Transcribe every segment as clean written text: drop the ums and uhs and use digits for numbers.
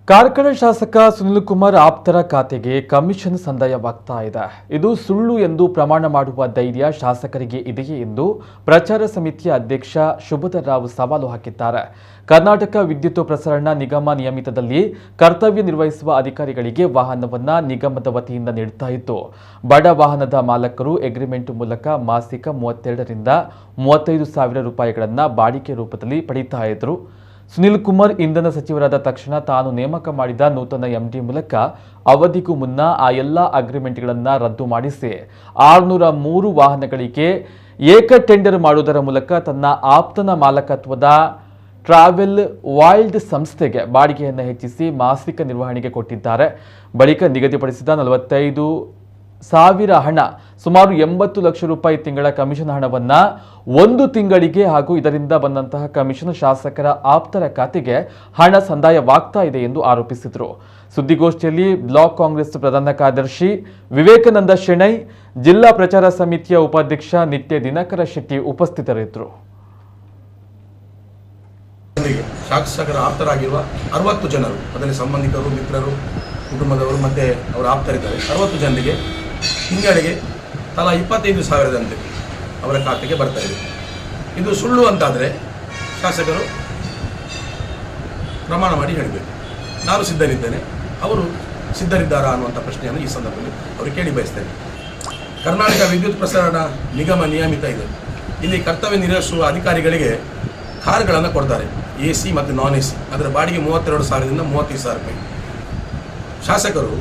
ಕಾರ್ಕಳ ಶಾಸಕ ಸುನಿಲ್ ಕುಮಾರ್ ಆಪ್ತರ ಖಾತೆಗೆ ಕಮಿಷನ್ ಸಂದಾಯವಾಗ್ತಾ ಇದೆ. ಇದು ಸುಳ್ಳು ಎಂದು ಪ್ರಮಾಣ ಮಾಡುವ ಧೈರ್ಯ ಶಾಸಕರಿಗೆ ಇದೆಯೇ ಎಂದು ಪ್ರಚಾರ ಸಮಿತಿಯ ಅಧ್ಯಕ್ಷ ಶುಭಧರ್ ರಾವ್ ಸವಾಲು ಹಾಕಿದ್ದಾರೆ. ಕರ್ನಾಟಕ ವಿದ್ಯುತ್ ಪ್ರಸರಣ ನಿಗಮ ನಿಯಮಿತದಲ್ಲಿ ಕರ್ತವ್ಯ ನಿರ್ವಹಿಸುವ ಅಧಿಕಾರಿಗಳಿಗೆ ವಾಹನವನ್ನ ನಿಗಮದ ವತಿಯಿಂದ ನೀಡುತ್ತಾ ಇತ್ತು. ಬಡ ವಾಹನದ ಮಾಲಕರು ಅಗ್ರಿಮೆಂಟ್ ಮೂಲಕ ಮಾಸಿಕ 32 ರಿಂದ 35 ಸಾವಿರ ರೂಪಾಯಿಗಳನ್ನು ಬಾಡಿಗೆ ರೂಪದಲ್ಲಿ ಪಡೆಯುತ್ತಾ ಇದ್ರು. ಸುನಿಲ್ ಕುಮಾರ್ ಇಂಧನ ಸಚಿವರಾದ ತಕ್ಷಣ ತಾನು ನೇಮಕ ಮಾಡಿದ ನೂತನ ಎಂಡಿ ಮೂಲಕ ಅವಧಿಗೂ ಮುನ್ನ ಆ ಎಲ್ಲ ಅಗ್ರಿಮೆಂಟ್ಗಳನ್ನು ರದ್ದು ಮಾಡಿಸಿ 603 ವಾಹನಗಳಿಗೆ ಏಕ ಟೆಂಡರ್ ಮಾಡುವುದರ ಮೂಲಕ ತನ್ನ ಆಪ್ತನ ಮಾಲಕತ್ವದ ಟ್ರಾವೆಲ್ ವರ್ಲ್ಡ್ ಸಂಸ್ಥೆಗೆ ಬಾಡಿಗೆಯನ್ನು ಹೆಚ್ಚಿಸಿ ಮಾಸಿಕ ನಿರ್ವಹಣೆಗೆ ಕೊಟ್ಟಿದ್ದಾರೆ. ಬಳಿಕ ನಿಗದಿಪಡಿಸಿದ 45,000 ಹಣ, ಸುಮಾರು 80 ಲಕ್ಷ ರೂಪಾಯಿ ತಿಂಗಳ ಕಮಿಷನ್ ಹಣವನ್ನ 1 ತಿಂಗಳಿಗೆ ಹಾಗೂ ಇದರಿಂದ ಬಂದಂತಹ ಕಮಿಷನ್ ಶಾಸಕರ ಆಪ್ತರ ಖಾತೆಗೆ ಹಣ ಸಂದಾಯವಾಗ್ತಾ ಇದೆ ಎಂದು ಆರೋಪಿಸಿದರು. ಸುದ್ದಿಗೋಷ್ಠಿಯಲ್ಲಿ ಬ್ಲಾಕ್ ಕಾಂಗ್ರೆಸ್ ಪ್ರಧಾನ ಕಾರ್ಯದರ್ಶಿ ವಿವೇಕಾನಂದ ಶೆಣೈ, ಜಿಲ್ಲಾ ಪ್ರಚಾರ ಸಮಿತಿಯ ಉಪಾಧ್ಯಕ್ಷ ನಿತ್ಯ ದಿನಕರ ಶೆಟ್ಟಿ ಉಪಸ್ಥಿತರಿದ್ದರು. ಶಾಸಕರ ಆಪ್ತರಾಗಿರುವ 60 ಜನರು, ಅದರಲ್ಲಿ ಸಂಬಂಧಿಕರು, ಮಿತ್ರರು, ಕುಟುಂಬದವರು ಮತ್ತೆ ಅವರ ಆಪ್ತರಿದ್ದಾರೆ. 60 ಜನರಿಗೆ ತಿಂಗಳಿಗೆ ತಲಾ 25,000ದಂತೆ ಅವರ ಖಾತೆಗೆ ಬರ್ತಾ ಇದೆ. ಇದು ಸುಳ್ಳು ಅಂತಾದರೆ ಶಾಸಕರು ಪ್ರಮಾಣ ಮಾಡಿ ಹೇಳಬೇಕು. ನಾನು ಸಿದ್ಧರಿದ್ದೇನೆ, ಅವರು ಸಿದ್ಧರಿದ್ದಾರಾ ಅನ್ನುವಂಥ ಪ್ರಶ್ನೆಯನ್ನು ಈ ಸಂದರ್ಭದಲ್ಲಿ ಅವರು ಕೇಳಿ ಬಯಸ್ತೇನೆ. ಕರ್ನಾಟಕ ವಿದ್ಯುತ್ ಪ್ರಸರಣ ನಿಗಮ ನಿಯಮಿತ ಇದೆ. ಇಲ್ಲಿ ಕರ್ತವ್ಯ ನಿರ್ವಹಿಸುವ ಅಧಿಕಾರಿಗಳಿಗೆ ಕಾರುಗಳನ್ನು ಕೊಡ್ತಾರೆ, AC ಮತ್ತು ನಾನ್ AC. ಅದರ ಬಾಡಿಗೆ 32,000ದಿಂದ 35,000 ರೂಪಾಯಿ. ಶಾಸಕರು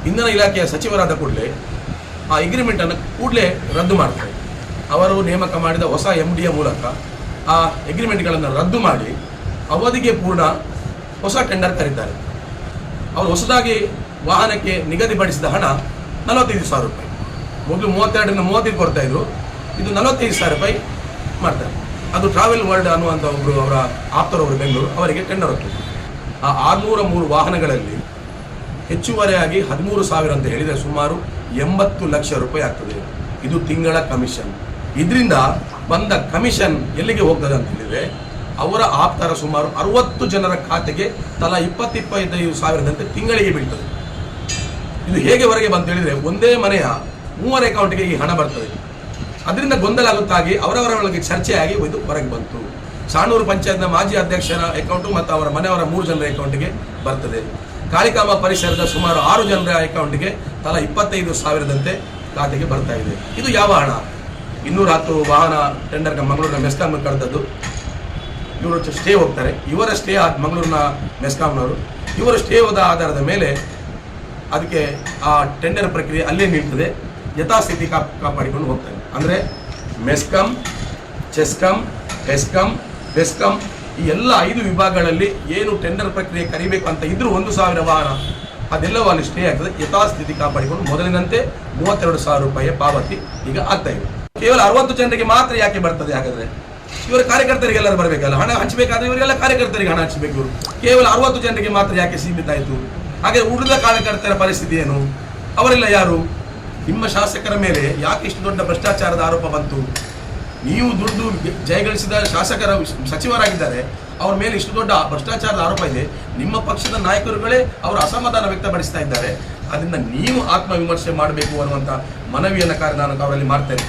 ಇಂಧನ ಇಲಾಖೆಯ ಸಚಿವರಾದ ಕೂಡಲೇ ಆ ಅಗ್ರಿಮೆಂಟನ್ನು ಕೂಡಲೇ ರದ್ದು ಮಾಡ್ತಾರೆ. ಅವರು ನೇಮಕ ಮಾಡಿದ ಹೊಸ MDಯ ಮೂಲಕ ಆ ಅಗ್ರಿಮೆಂಟ್ಗಳನ್ನು ರದ್ದು ಮಾಡಿ ಅವಧಿಗೆ ಪೂರ್ಣ ಹೊಸ ಟೆಂಡರ್ ಕರೀತಾರೆ. ಅವರು ಹೊಸದಾಗಿ ವಾಹನಕ್ಕೆ ನಿಗದಿಪಡಿಸಿದ ಹಣ 45,000 ರೂಪಾಯಿ. ಮೊದಲು 32 ರಿಂದ 35 ಕೊಡ್ತಾ ಇದ್ರು, ಇದು 45,000 ರೂಪಾಯಿ ಮಾಡ್ತಾರೆ. ಅದು ಟ್ರಾವೆಲ್ ವರ್ಲ್ಡ್ ಅನ್ನುವಂಥ ಒಬ್ಬರು ಅವರ ಆಪ್ತರವರು ಬೆಂಗಳೂರು, ಅವರಿಗೆ ಟೆಂಡರ್ ಹೊತ್ತು ಆ 603 ವಾಹನಗಳಲ್ಲಿ ಹೆಚ್ಚುವರಿಯಾಗಿ 13,000 ಅಂತ ಹೇಳಿದರೆ ಸುಮಾರು 80 ಲಕ್ಷ ರೂಪಾಯಿ ಆಗ್ತದೆ. ಇದು ತಿಂಗಳ ಕಮಿಷನ್. ಇದರಿಂದ ಬಂದ ಕಮಿಷನ್ ಎಲ್ಲಿಗೆ ಹೋಗ್ತದೆ ಅಂತ ಹೇಳಿದರೆ ಅವರ ಆಪ್ತರ ಸುಮಾರು 60 ಜನರ ಖಾತೆಗೆ ತಲಾ 25 ಸಾವಿರದಂತೆ ತಿಂಗಳಿಗೆ ಬೀಳ್ತದೆ. ಇದು ಹೇಗೆ ಹೊರಗೆ ಬಂತ ಹೇಳಿದರೆ ಒಂದೇ ಮನೆಯ 3 ಅಕೌಂಟ್ಗೆ ಈ ಹಣ ಬರ್ತದೆ. ಅದರಿಂದ ಗೊಂದಲ ಆಗುತ್ತಾಗಿ ಅವರವರ ಒಳಗೆ ಚರ್ಚೆಯಾಗಿ ಇದು ಹೊರಗೆ ಬಂತು. ಸಾಣೂರು ಪಂಚಾಯತ್ನ ಮಾಜಿ ಅಧ್ಯಕ್ಷರ ಅಕೌಂಟು ಮತ್ತು ಅವರ ಮನೆಯವರ 3 ಜನರ ಅಕೌಂಟ್ಗೆ ಬರ್ತದೆ. ಕಾಳಿಕಾಂಬ ಪರಿಸರದ ಸುಮಾರು 6 ಜನರ ಅಕೌಂಟ್ಗೆ ತಲಾ 25,000ದಂತೆ ಖಾತೆಗೆ ಬರ್ತಾ ಇದೆ. ಇದು ಯಾವ ಹಣ? 210 ವಾಹನ ಟೆಂಡರ್ಗೆ ಮಂಗಳೂರಿನ ಮೆಸ್ಕಾಂ ಕರೆದದ್ದು. ಇವರು ಸ್ಟೇ ಹೋಗ್ತಾರೆ. ಇವರ ಸ್ಟೇ ಮಂಗಳೂರಿನ ಮೆಸ್ಕಾಂನವರು ಇವರು ಸ್ಟೇ ಹೋದ ಆಧಾರದ ಮೇಲೆ ಅದಕ್ಕೆ ಆ ಟೆಂಡರ್ ಪ್ರಕ್ರಿಯೆ ಅಲ್ಲೇ ನಿಲ್ತದೆ. ಯಥಾಸ್ಥಿತಿ ಕಾಪಾಡಿಕೊಂಡು ಹೋಗ್ತಾರೆ. ಅಂದರೆ ಮೆಸ್ಕಾಂ, ಚೆಸ್ಕಾಂ, ಹೆಸ್ಕಾಂ, ಬೆಸ್ಕಾಂ ಈ ಎಲ್ಲ 5 ವಿಭಾಗಗಳಲ್ಲಿ ಏನು ಟೆಂಡರ್ ಪ್ರಕ್ರಿಯೆ ಕರಿಬೇಕು ಅಂತ ಇದ್ರೂ 1,000 ವಾಹನ ಅದೆಲ್ಲವೂ ಅಲ್ಲಿ ಸ್ಟೇ ಆಗ್ತದೆ. ಯಥಾಸ್ಥಿತಿ ಕಾಪಾಡಿಕೊಂಡು ಮೊದಲಿನಂತೆ 32,000 ರೂಪಾಯಿಯ ಪಾವತಿ ಈಗ ಆಗ್ತಾ ಇದೆ. ಕೇವಲ 60 ಜನರಿಗೆ ಮಾತ್ರ ಯಾಕೆ ಬರ್ತದೆ? ಹಾಗಾದ್ರೆ ಇವರ ಕಾರ್ಯಕರ್ತರಿಗೆ ಎಲ್ಲರೂ ಬರಬೇಕಲ್ಲ, ಹಣ ಹಂಚಬೇಕಾದ್ರೆ ಇವರಿಗೆಲ್ಲ ಕಾರ್ಯಕರ್ತರಿಗೆ ಹಣ ಹಂಚಬೇಕು. ಕೇವಲ 60 ಜನರಿಗೆ ಮಾತ್ರ ಯಾಕೆ ಸೀಮಿತ ಆಯಿತು? ಹಾಗೆ ಉಳಿದ ಕಾರ್ಯಕರ್ತರ ಪರಿಸ್ಥಿತಿ ಏನು? ಅವರೆಲ್ಲ ಯಾರು? ನಿಮ್ಮ ಶಾಸಕರ ಮೇಲೆ ಯಾಕೆ ಇಷ್ಟು ದೊಡ್ಡ ಭ್ರಷ್ಟಾಚಾರದ ಆರೋಪ ಬಂತು? ನೀವು ದುಡ್ಡು ಜಯಗಳಿಸಿದ ಶಾಸಕರ ಸಚಿವರಾಗಿದ್ದಾರೆ, ಅವರ ಮೇಲೆ ಇಷ್ಟು ದೊಡ್ಡ ಭ್ರಷ್ಟಾಚಾರದ ಆರೋಪ ಇದೆ. ನಿಮ್ಮ ಪಕ್ಷದ ನಾಯಕರುಗಳೇ ಅವರ ಅಸಮಾಧಾನ ವ್ಯಕ್ತಪಡಿಸ್ತಾ ಇದ್ದಾರೆ. ಅದರಿಂದ ನೀವು ಆತ್ಮವಿಮರ್ಶೆ ಮಾಡಬೇಕು ಅನ್ನುವಂಥ ಮನವಿಯನ್ನು ನಾನು ಅವರಲ್ಲಿ ಮಾಡ್ತೇನೆ.